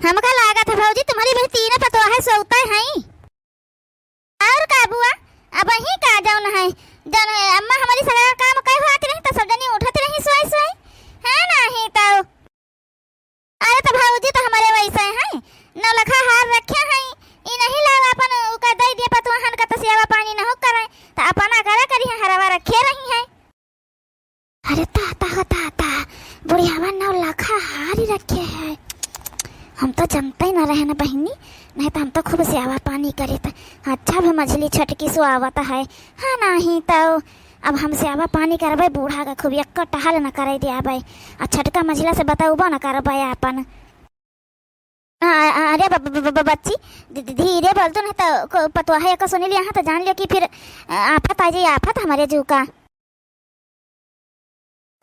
हमका लगा था भौजी तुम्हारी भी तीन पतवा है सोता है और का बुआ अब ही का जाऊन है जन अम्मा हमारी सारा काम कई होती नहीं तो सब जनी उठते नहीं सोई सोई है नहीं तो अरे तो भौजी तो हमारे वैसे हैं न लखा हार रखे हैं ई नहीं लावा अपन का दई दिए पतवा हन का तो सेवा पानी न हो करे तो अपना करा करी हरवा रखे रही है। अरे ताता बुढ़ियावा 9 लाख हार ही रखे है। हम तो जानते ही ना रहे ना बहनी नहीं तो हम तो खूब सेवा पानी करे थे। अच्छा भी मछली छटकी सो आवता है हाँ नहीं तो अब हम सेवा पानी करबे बूढ़ा का खूब एक टहल न करे दिया भाई आ छटका मछला से बताऊबो न करबे अपन। अरे बच्ची धीरे बोल तो नहीं तो पतवा है सुन लिया हाँ तो जान लियो कि फिर आफत आ जाए आफत हमारे जू का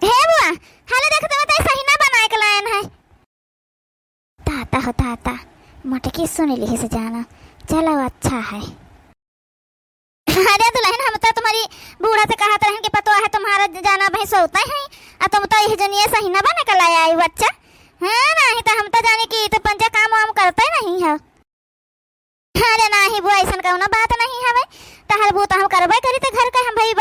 है बुआ हाले देखते मत सही ना बनाए के लायन है ताता मटकी सुन ली से जाना चलो अच्छा है। अरे दुल्हन हम तो तुम्हारी बूढ़ा से कहा था कि पतवा है तुम्हारा जाना भाई सोता है और तुम तो यह जनिए सही ना बना के लाया आई बच्चा है नहीं तो हम तो जाने की तो पंजा काम वाम करता ही नहीं है। अरे नहीं बुआ ऐसा कौन बात नहीं है तहर बू तो हम करबे करी तो घर का हम भाई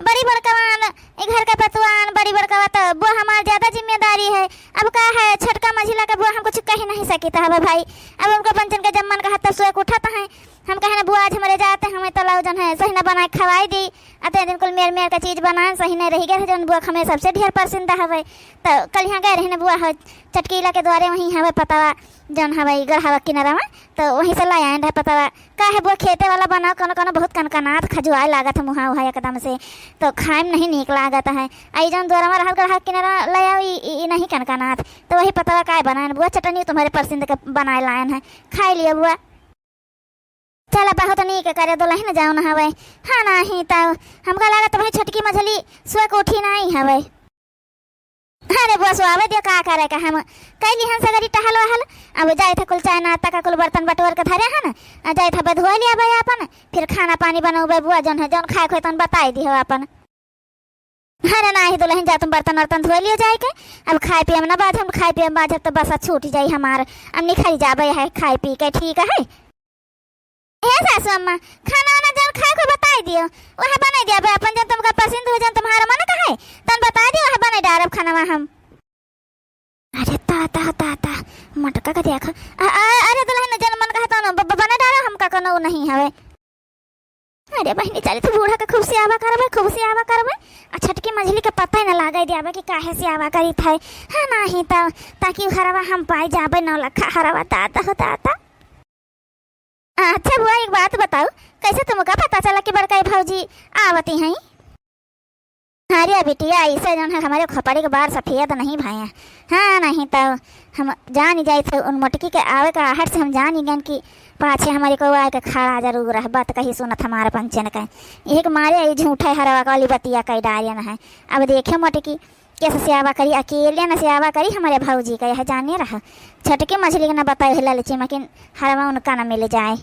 बड़ी बड़कवान घर का पतवान बड़ी बड़कवा तो बुआ हमार ज्यादा जिम्मेदारी है। अब का है छटका मझिला का बुआ हम कुछ कह नहीं सकी था भाई अब उनको पंचन का जम्मन का हाथ सोए उठाता है हम कहे ना बुआ आज हमारे जाते हमें तलाव जन है सही ना बना खवाई दी अतः दिन कुल मेर मेर का चीज बनाए सही नहीं रही गए जन बुआ हमें सबसे ढेर पसंद हवे तो कल यहाँ गए रहे ना बुआ चटकीला के द्वारे वहीं हवे पतावा जन हवाई गढ़ावा किनारा में तो वहीं से लाए रहे पतावा का है बुआ खेते वाला बना कोनो कोनो बहुत कनकनाथ खजुआए लागत है मुहा उहा एकदम से तो खाए में नहीं निक लागत है आई जन द्वारा में रहल गढ़ा किनारा लाया नहीं कनकनाथ तो वही पतावा काय बनाए बुआ चटनी तुम्हारे पसंद के बनाए लायन है खाई लियो बुआ चला बहुत नहीं के करे दुल्हन न जाओ न हवे हाँ नहीं तो हमका लागत भाई छटकी मछली स्वे को उठी नहीं हवे। अरे बुआ सो आवे दियो का करे का हम कैली हन सगरी टहल वहल अब जाए था कुल चाय नाश्ता का कुल बर्तन बटोर के धरे है ना जाए था बधुआ लिया भाई अपन फिर खाना पानी बनाओ बुआ जन है जन खाए खोए तन बताई दी हो अपन। अरे नहीं दुल्हन जा तुम बर्तन वर्तन धो लियो जाए के अब खाए पिए में ना बाद हम खाए पिए में बाद तो बस छूट जाई हमार अब निखरी जाबे है खाए पी के ठीक है। सासू अम्मा खाना वाना जन खाए को बताई दियो वह बना दिया बे अपन जन तुमका पसंद हो जन तुम्हारा मन का है तन बता दियो वह बना डारब खाना वह हम। अरे ताता मटका का देखा अरे दुल्हन जन मन कहता न बना डारो हम का कोनो नहीं हवे। अरे बहनी चली तो बूढ़ा का खूब से आवा करबे आ छटकी मछली के पता ही न लागे दियाबे कि काहे से आवा करी थे हां नहीं तो ताकि हरवा हम पाई जाबे 9 लाख हरवा ताता। अच्छा बुआ एक बात बताओ कैसे तुमका पता चला कि बड़काई भौजी आवती हैं। अरे बिटिया ऐसे जन है हमारे खपड़ी के बार सफेद नहीं भाई हाँ नहीं तो हम जान ही जाए थे उन मटकी के आवे का आहट से हम जान ही गए कि पाछे हमारे को आए के खड़ा जरूर है बात कही सुनत हमारे पंचन का एक मारे झूठा हरवा वाली बतिया कई डारियन है। अब देखे मटकी कैसे सेवा करी अकेले न सेवा करी हमारे भौजी का यह जाने रहा छटके मछली के न बताए ललची मकिन हरवा उनका न मिल जाए।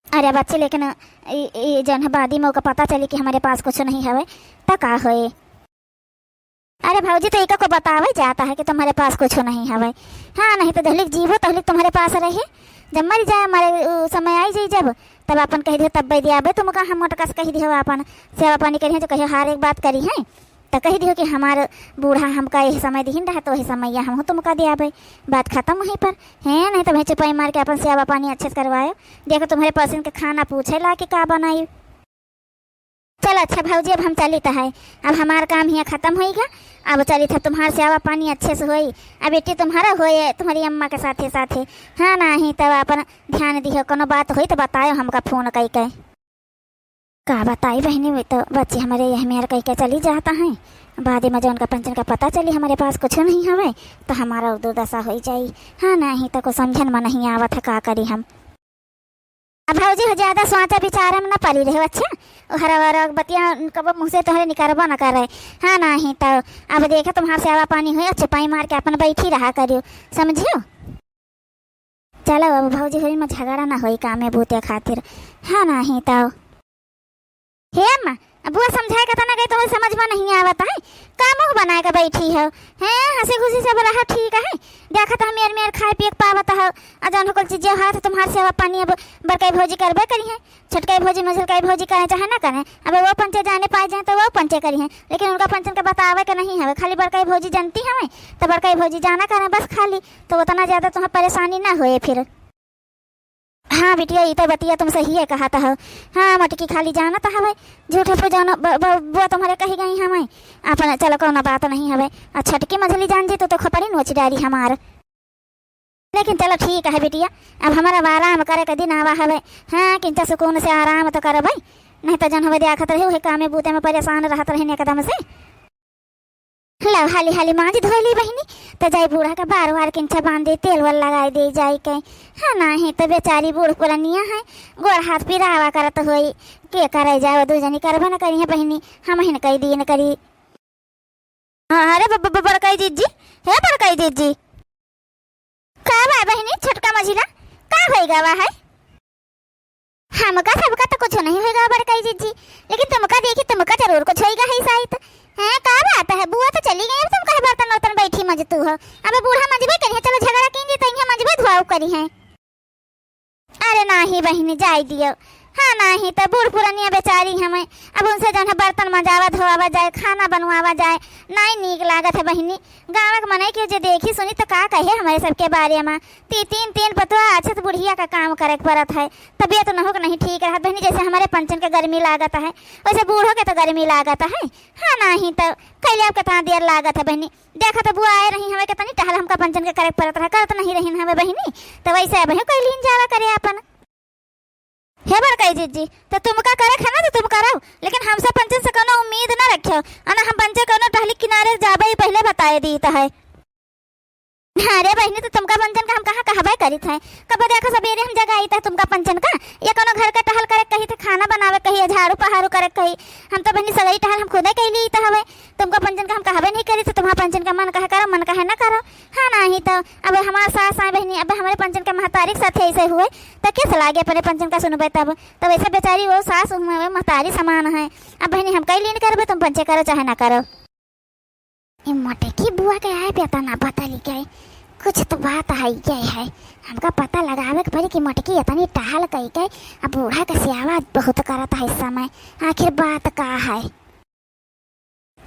अरे बच्चे लेकिन जन बादी में का पता चली कि हमारे पास कुछ नहीं है तो का होए। अरे भौजी तो एक को बतावे जाता है कि तुम्हारे पास कुछ नहीं है हाँ नहीं तो दहलिक जीवो तहलिक तुम्हारे पास रहे जब मर जाए हमारे समय आई जाए जब तब अपन कह दियो तब दिया तुम का हम मटका से कह दियो अपन सेवा पानी करी है तो कहियो हर एक बात करी है तो कह दियो कि हमारे बूढ़ा हमका यही समय दीन रहा तो वही समय हम तुमका दिया भाई बात खत्म वहीं पर है नहीं तो भाई चपाई मार के अपन सेवा पानी अच्छे से करवाए देखो तुम्हारे पसंद के खाना पूछे ला कि का बनाई। चलो अच्छा भौजी अब हम चली तो है अब हमारा काम यहाँ खत्म होगा अब चली था तुम्हारा सेवा पानी अच्छे से होई अब बेटी तुम्हारा होए तुम्हारी अम्मा के साथे साथे हाँ नहीं तब अपन ध्यान दियो कोनो बात हुई तो बताओ हमका फोन कई के का बताई बहनी में तो बच्चे हमारे यह मेरे कह के चली जाता है बाद में जो उनका पंचन का पता चली हमारे पास कुछ नहीं हवे तो हमारा दुर्दशा हो जाई हाँ नहीं तो को समझन में नहीं आवत है का करी हम। अब भौजी हो ज्यादा सोचा विचार में न पड़ी रहे अच्छा हरा बतिया कब मुँह से तोहरे निकारबा न करे हाँ नहीं तो अब देखा तुम्हारा सेवा पानी हुई चपाई मार के अपन बैठी रहा करियो समझियो। चलो अब भौजी होली में झगड़ा ना होई कामे बूते खातिर हाँ नहीं तो हे अम्मा अब बुआ समझाए का तना गई तो समझ में नहीं आवता है। का मुंह बनाए का बैठी हो हैं, हंसी खुशी से रहा ठीक है। देखा तो मेर मेर खाए पिए पावत हो अजन हो कुल चीज हाथ तुम्हारे सेवा पानी अब बड़काई भौजी करबे करी है। छोटकाई भौजी मझलकाई भौजी करे चाहे ना करे, अब वो पंचे जाने पाए जाए तो वो पंचे करी है, लेकिन उनका पंचन का बतावे के नहीं है। खाली बड़काई भौजी जानती हमें तो बड़काई भौजी जाना करे बस खाली, तो उतना ज्यादा तुम्हें परेशानी ना होए फिर। हाँ बिटिया ये तो बतिया तुम सही है कहा हो। हाँ मटकी खाली जाना तो हवे झूठे पे जाना बुआ तुम्हारे कही गई हमें अपने चलो कोनो बात नहीं हवे। छटकी मछली जान जी तो खपरी नोच डाली हमार, लेकिन चलो ठीक है बिटिया अब हमारा आराम करे के दिन आवा हवे। हाँ किंचा सुकून से आराम तो कर भाई, नहीं तो जन हवे देखत रहे कामे बूते में परेशान रहत रहे एकदम से। लो हाली हाली मांझ धोली बहनी तो जाई बूढ़ा का बार बार किंचा बांध दे तेल वल लगाई दे जाई के। हाँ नहीं तो बेचारी बूढ़ पुरानिया है गोर हाथ पिरावा करत होई के करे जाओ दू जनी करबे न करी है बहनी, हम ही न कही दी न करी। हाँ अरे बड़काई जीजी है बड़काई जीजी का बा बहनी छोटका मझिला का होएगा वा है। हमका सबका तो कुछ नहीं होएगा बड़काई जीजी, लेकिन तुमका देखी तुमका जरूर कुछ होएगा है शायद। हैं का बात है बुआ तो चली गई, अब तुम कहे बर्तन वर्तन बैठी मजतू हो। अब बूढ़ा मजबे करी है, चलो झगड़ा कीजिए तो यहाँ मजबे धुआव करी है। अरे नहीं बहनी जाई दियो। हाँ नहीं तो बूढ़ पुरानिया बेचारी हमें अब उनसे जो है बर्तन मजावा धोआवा जाए खाना बनवावा जाए नहीं नीक लागत है बहनी। गाँव के मने के जो देखी सुनी तो का कहे हमारे सबके बारे में तीन तीन पतवा अच्छे तो बुढ़िया का काम करे पड़त है। तबीयत न हो नहीं ठीक रहा बहनी, जैसे हमारे पंचन के गर्मी लागत है वैसे बूढ़ों के तो गर्मी लागत है। हाँ नहीं तो कैले अब कितना देर लागत है बहनी। देखा तो बुआ आए रही हमें कितनी टहल हमका पंचन के करे पड़त है, करत नहीं रही हमें बहनी, तो वैसे अब कैलीन जावा करे अपन हे बड़काई जीजी। तो तुमका करे खाना तो तुम करो, लेकिन हमसे पंचन से कोनो उम्मीद ना रखियो अना हम पंचन कोनो टहली किनारे जाबे ही पहले बताए दी तो है। अरे बहनी तो तुमका पंचन का हम कहाँ कहबे करी थे, कब देखो सवेरे हम जगह आई था तुमका पंचन का या कोनो घर का टहल करे कही थे खाना बनावे कही झाड़ू पहाड़ू करे कही, हम तो बहनी सगई टहल हम खुदे कैली तो हवे। तुमका पंचन का हम कहबे नहीं करी तो तुम्हारा पंचन का मन कहे करो मन कहे ना करो। हाँ नहीं तो अब हमारे सास आए बहनी अब हमारे पंचन का महतारी साथ ऐसे हुए तो किस लागे अपने पंचन का सुनबे तब तो वैसे बेचारी वो सास महतारी समान है। अब बहनी हम कैली नहीं करबे तुम पंचे करो चाहे ना करो। मोटे बुआ के आए पता ना पता लिखे कुछ तो बात आई गई है, हमका पता लगावे के पड़ी कि मटकी इतनी टहल कही गई अब बूढ़ा का सियावा बहुत करता है इस समय, आखिर बात का है।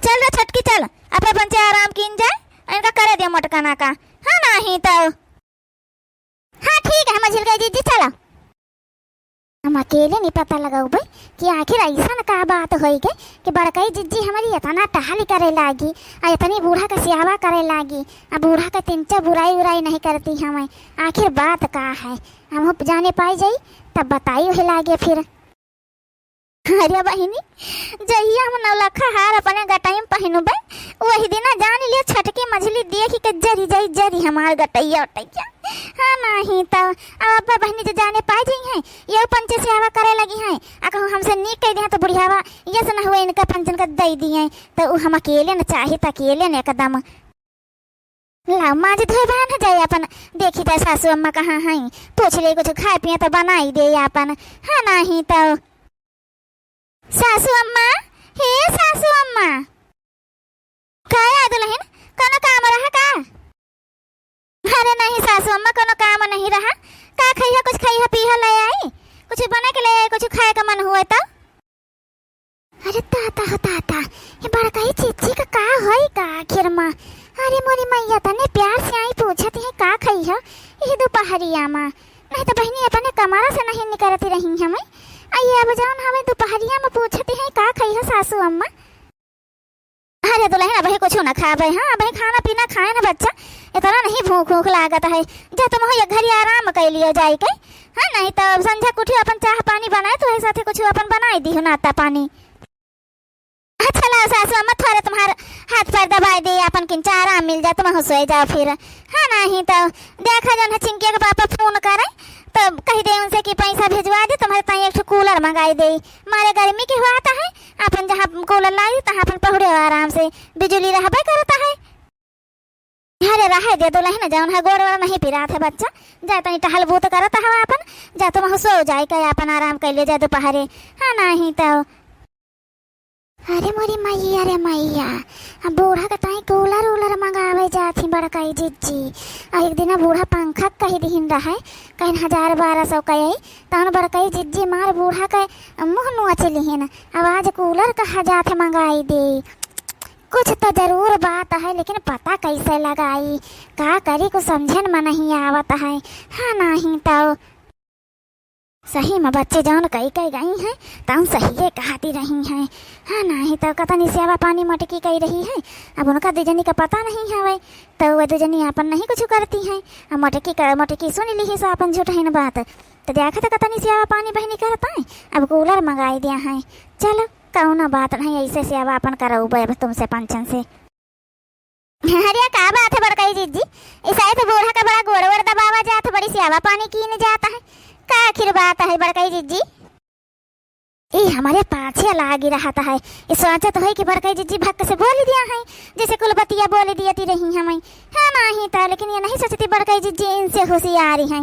चल रे छटकी चल अपने पंचे आराम कीन जाए इनका करे दिया मटकाना का। हाँ नहीं तो हाँ ठीक है मझिल गई जीजी चलो। हम अकेले नहीं पता लगाऊ भाई कि आखिर ऐसा का बात होई गई कि बड़काई जीजी हमारी इतना टहल करे लागी और इतनी बूढ़ा का सियावा करे लागी। अब बूढ़ा का तिनचा बुराई उराई नहीं करती हमें, आखिर बात का है हम जाने पाई जाई तब बताई वही लागे फिर। अरे बहनी जहिया हम नौलखा हार अपने गटाई में पहनुबे वही दिन जान लिया छटकी मछली देखी के जरी जाई जरी हमार गटैया उटैया। हाँ नहीं तो अब बहनी जो जाने पाई जाई हैं ये पंचे से हवा करे लगी हैं अगर हमसे नीक कह दिया तो बुढ़ियावा ये से न हुए इनका पंचन का दे दिए तो हम अकेले न चाहिए तो अकेले न एकदम लाओ माँ जी धोए बहन जाए अपन देखी तो सासू अम्मा कहाँ हैं पूछ ले कुछ खाए पिए तो बनाई दे अपन। हाँ नहीं तो सासू अम्मा हे सासू अम्मा काय आ दुल्हन कोनो काम रहा का। अरे नहीं सासू अम्मा कोनो काम नहीं रहा, का खइहा कुछ खइहा पीहा ले आई कुछ बना के ले आई कुछ खाए का मन हुए तो। अरे ताता हो ताता ये बड़का ही चीची का होई का आखिर माँ। अरे मोरी मैया तने प्यार से आई पूछती है का खइहा ये दोपहरिया माँ, नहीं तो बहनी अपने कमारा से नहीं निकलती रही हमें आइए अब जान हमें दोपहरिया में पूछती है का खइहा सासू अम्मा। अरे दुल्हन अब कुछ ना खाबे। हाँ अब खाना पीना खाए ना बच्चा इतना नहीं भूख भूख लागत है जा तुम हो घर आराम कर लियो जाए के। हाँ नहीं तो संझा कुछ अपन चाह पानी बनाए तो ऐसा कुछ अपन बनाई दी हो नाता पानी। अच्छा ला सासू अम्मा थोड़े तुम्हारे हाथ पैर दबाई दे अपन किंचा आराम मिल जाए तुम सोए जाओ फिर। हाँ नहीं तो देखा जन चिंकिया के पापा फोन करे तो कह दे उनसे कि पैसा भिजवा दे तुम्हारे ताई एक कूलर मंगाई दे मारे गर्मी के हुआ है अपन जहाँ कूलर लाई तहाँ अपन पहुड़े आराम से बिजली रहबे करता है। अरे रहे दे दुल्हन जौन है गोड़ वाला नहीं पिरा था बच्चा जा तनी टहल बूत करता है अपन जा तुम सो जाए के अपन आराम कर ले जा दोपहरे। हाँ नहीं तो अरे मोरी मैया रे मैया, अब बूढ़ा का ताई कूलर उलर मंगावे जाती बड़काई जिज्जी। और एक दिन बूढ़ा पंखा कही दिहिन रहा है, कहीं 1000-1200 कही तहन बड़काई जिज्जी मार बूढ़ा का मुँह नुआ चलिहिन। अब आज कूलर कहा जाते मंगाई दे। कुछ तो जरूर बात है, लेकिन पता कैसे लगाई, का करी को समझन में नहीं आवत है। हाँ नहीं तो सही में बच्चे जौन कई कई गई हैं तौन सही कहती रही हैं। हाँ नहीं तो कता नहीं सेवा पानी मटकी कही रही है। अब उनका दुजनी का पता नहीं है वही तो वह दुजनी अपन नहीं कुछ करती हैं। अब मटकी सुन ली से अपन झूठ है न बात तो देखा तो कता नहीं सेवा पानी बहनी करता है। अब कूलर मंगाई दिया है, चलो कौन बात नहीं, ऐसे सेवा अपन करो तुमसे पंचन से। अरे क्या बात है बड़काई जीजी, ऐसा तो बूढ़ा का बड़ा गोड़ दबावा जाता, बड़ी सेवा पानी की नहीं जाता है, का आखिर बात है बड़काई जीजी। ये हमारे पाछे लागी रहा है, इस सोचा तो है कि बड़काई जीजी भक्क से बोल दिया है जैसे कुलबतिया बोल दिया रही हमें। हाँ नहीं था, लेकिन ये नहीं सोचती बड़काई जीजी इनसे होशियारी है,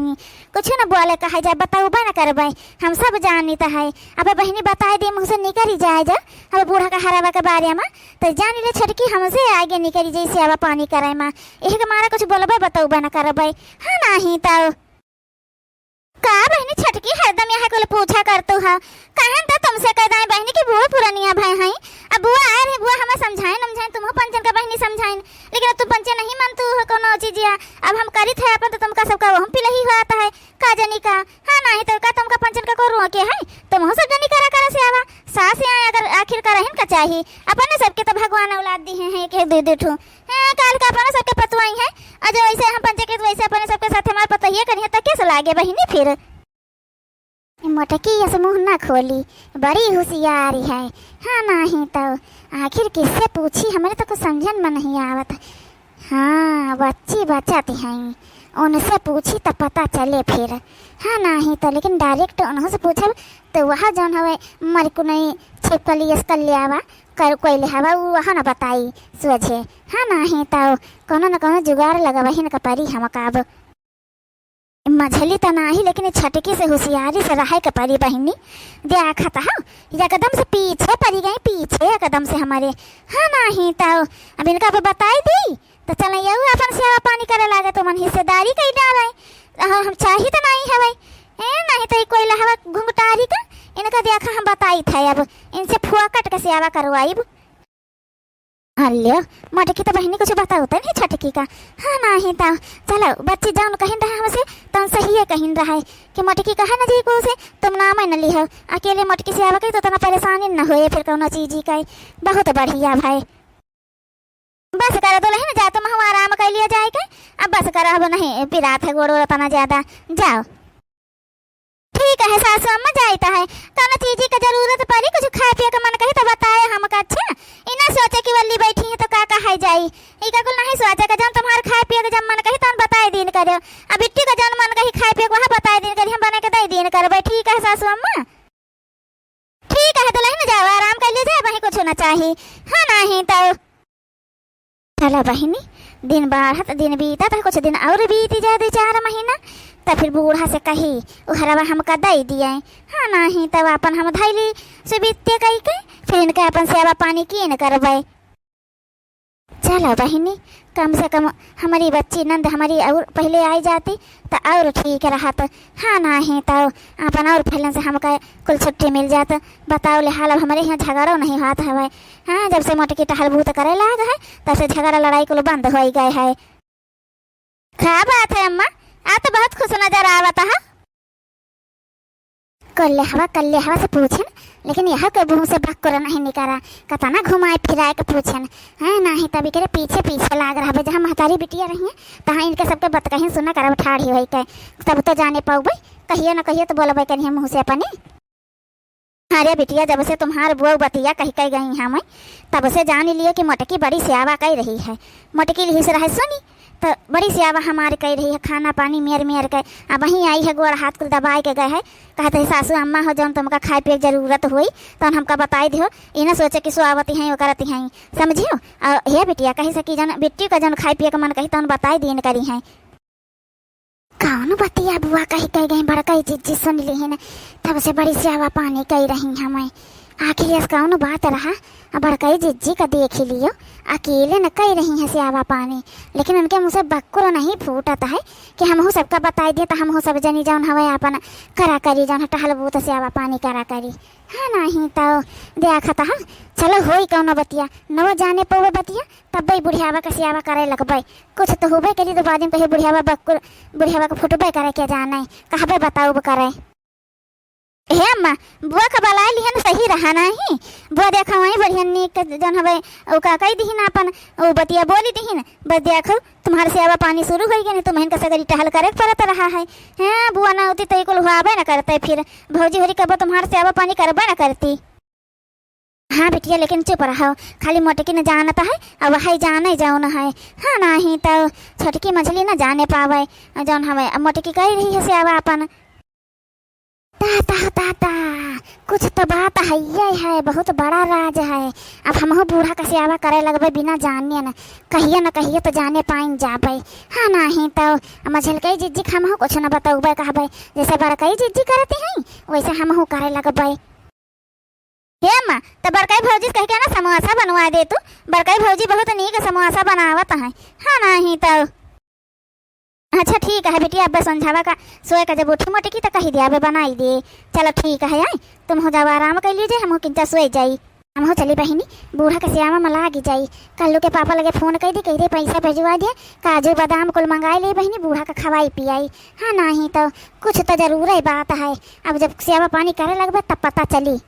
कुछ न बोले कहा जाए बताओ न करबे, हम सब जानता है। अब बहनी बताए दे मुँह से निकल जाए जा अब बूढ़ा का हरावा के बारे में तो जान ले छटकी हमसे आगे निकली जाए सेवा पानी करे माँ, एक मारा कुछ बोलबे बताओ न करबे। हाँ नहीं तो का बहनी छटकी हरदम यहाँ को पूछा करतू है, कहन तो तुमसे कह दाए बहनी की बुआ पुरानिया भाई हैं। अब बुआ आए रहे, बुआ हमें समझाए तुम पंचन का बहनी समझाए, लेकिन अब तुम पंचन नहीं मानतू हो कोनो चीजिया। अब हम करी थे अपन तो तुमका सबका वह पिला ही होता है का जनी का। हाँ नहीं तो का तुमका पंचन का करो के है तुम हो सब जनी करा से आवा सास आए अगर आखिर करहिन का चाहिए। अपन सबके तो भगवान औलाद दी है के दे दे ठू काल का अपन सबके पतवाई है, और जो वैसे हम पंचे के वैसे अपन सबके साथ हमारे पता ही करिए तो कैसे लागे बहनी। फिर मोटकी ऐसे मुँह ना खोली, बड़ी होशियारी है। हाँ नहीं तो आखिर किससे पूछी, हमारे तो कुछ समझन में नहीं आवत। हाँ बच्ची बचाती हैं, उनसे पूछी तो पता चले फिर। हाँ नहीं तो लेकिन डायरेक्ट उन्होंने पूछब तो वह जौन हवे मर को नहीं छिपकली लियावा कर कोई लिहावा वहाँ न बताई सोचे। हाँ नहीं तो कोनो न कोनो जुगाड़ लगवही न कपरी हम काब मझली तो नहीं, लेकिन छटकी से होशियारी से रहे कपरी बहनी देखा था एकदम से पीछे पड़ी गई, पीछे एकदम से हमारे। हाँ नहीं तो अब इनका बताई दी तो चल अपन सेवा पानी करे लागे तो मन हिस्सेदारी कही डाले हम चाहिए तो नहीं है भाई नहीं तो कोई लहवा घुंघटारी का इनका देखा हम बताई था। अब इनसे फुआ कट के सेवा करवाई। अल्ले मटकी तो बहनी कुछ बताओ तो नहीं छटकी का। हाँ नहीं तो चलो बच्ची जान कहीं रहा हमसे तो सही है कहीं रहा है कि मटकी कहा न जी को से तुम नाम न ली हो अकेले मटकी से आवा कही तो तना परेशानी न हो फिर कोनो चीज का। बहुत बढ़िया भाई बस करो तो नहीं ना जा तुम हम आराम कर लिया जाएगा। अब बस करो अब नहीं पिरात है गोड़ तना ज्यादा जाओ। ठीक है सासू अम्मा जाता है तो चीज की जरूरत पड़ी कुछ खाए पिए का मन कही तो बताए हम का। अच्छा इना सोचे कि वल्ली बैठी है तो का है जाई इका कुल नहीं सोचे का जब तुम्हारे खाए पिए का जब मन कही तो बताए दिन करो। अब बिट्टी का जब मन कही खाए पिए वहाँ बताए दिन करी हम बना के दे दिन करबे। ठीक है सासू अम्मा ठीक है तो नहीं जाओ आराम कर लीजिए वही कुछ ना चाहिए। हाँ नहीं तो चलो बहनी दिन बढ़त दिन बीता था कुछ दिन और बीती जाए 2-4 महीना तो फिर बूढ़ा से कही उहरवा हमका दे दिए। हाँ नहीं तब अपन हम धैली से बीतते कही के फिर इनका अपन सेवा पानी की न करबे। चलो बहनी कम से कम हमारी बच्ची नंद हमारी और पहले आई जाती तो और ठीक रहा। तो हाँ नहीं तो अपन और फैलन से हमका कुल छुट्टी मिल जाता। बताओ ले हाल अब हमारे यहाँ झगड़ा नहीं होता है। हाँ जब से मोटकी टहल भूत करे लाग है तब से झगड़ा लड़ाई कुल बंद हो गए है। क्या बात है अम्मा आ तो बहुत खुश नजर आवता है। कल्ले हवा से पूछन लेकिन यह के मुँह से भक्कर नहीं निकला कतना घुमाए फिराए के पूछन। हाँ नहीं तभी के पीछे पीछे लाग रहा जहाँ महतारी बिटिया रही है तहाँ इनके सबके बत कहीं सुना कर ठाड़ी हुई के तब तो जाने पाओ भाई कहिए न कहिए तो बोलो कहीं मुँह से अपनी। अरे बिटिया जब से तुम्हार बुआ बतिया कही कही गई हैं मैं तब से जान लियो कि मटकी बड़ी सेवा कर रही है। मटकी लिही से रहे सुनी तो बड़ी सेवा हमारे कह रही है खाना पानी मेर के। अब वहीं आई है गोड़ हाथ को दबाए के गए है कहते है सासू अम्मा हो जौन तुमका खाए पिए जरूरत हुई तो हमका बताई दियो इन्हें सोचे कि सुआवती हैं वो करती हैं समझियो। और हे बिटिया कही सकी जन बिट्टी का जन खाए पिए का मन कही तो बताई दिन करी हैं कौन बतिया बुआ कही कही गई बड़कई चीज सुन ली है न तब से बड़ी सेवा पानी कही रही हमें। आखिर यस कौन बात रहा। अब बड़काई जिज्जी का देख ही लियो, अकेले न कही रही है स्यावा पानी, लेकिन उनके मुँह से बक्कुर नहीं फूटता है कि हम हो सबका बताई दिए तो हम हो सब जनी जौन हवे अपन करा करी जौन टहल बूत स्यावा पानी करा करी। हाँ नहीं तो देखता है चलो होई कौन बतिया न जाने पवे बतिया तब भाई बुढ़ियावा का स्यावा करे लगबे। कुछ तो होबे करी तो बाद में कहे बुढ़ियावा बक्कुर बुढ़ियावा को फुटबे करे क्या जाने कहबे बताओ करे। हे अम्मा बुआ का बला लिहन सही रहा नहीं, बुआ देखा वही बढ़िया नीक जौन हवे ओ का कही दिहिन अपन ओ बतिया बोली दिहिन बस देखो तुम्हारे सेवा पानी शुरू हो गई नहीं तुम्हें का सगरी टहल करे पड़त रहा है। हाँ बुआ ना होती तो कुल हुआबे न करते फिर भौजी होरी कब तुम्हारे सेवा पानी करबे न करती। हाँ बिटिया लेकिन चुप रहो, खाली मोटकी न जानता है अब वही जाने जाऊन है। हाँ नहीं तो छोटकी मछली न जाने पावे जौन हवे मोटकी कही रही है सेवा अपन। ताता ताता कुछ तो बात है ये है बहुत बड़ा राज है। अब हम बूढ़ा का सेवा करे लगबे बिना जाने न कहिए तो जाने पाइन जाबे। हाँ नहीं तो मझलकई जिज्जी हम कुछ न बताऊबे कहबे जैसे बड़कई जिज्जी करती हैं वैसे हम करे लगबे। हे अम्मा तो बड़कई भौजी कह के ना समोसा बनवा दे तू, बड़कई भौजी बहुत नीक समोसा बनावत है। हाँ नहीं तो अच्छा ठीक है बेटी अब समझावा का सोए का जब उठी मोटी की तो कही दिया बनाई दे। चलो ठीक है आई तुम हो जाओ आराम कर लीजिए हम किंचा सोए जाई हम हो चली बहिनी बूढ़ा के श्यामा में लागी जाई। कल्लू के पापा लगे फोन कर दी कह दे पैसा भेजवा दिए काजू बादाम कुल मंगाई ले बहिनी बूढ़ा का खवाई पियाई। हाँ नहीं तो कुछ तो जरूर है बात है अब जब श्यामा पानी करे लगभग तब पता चली।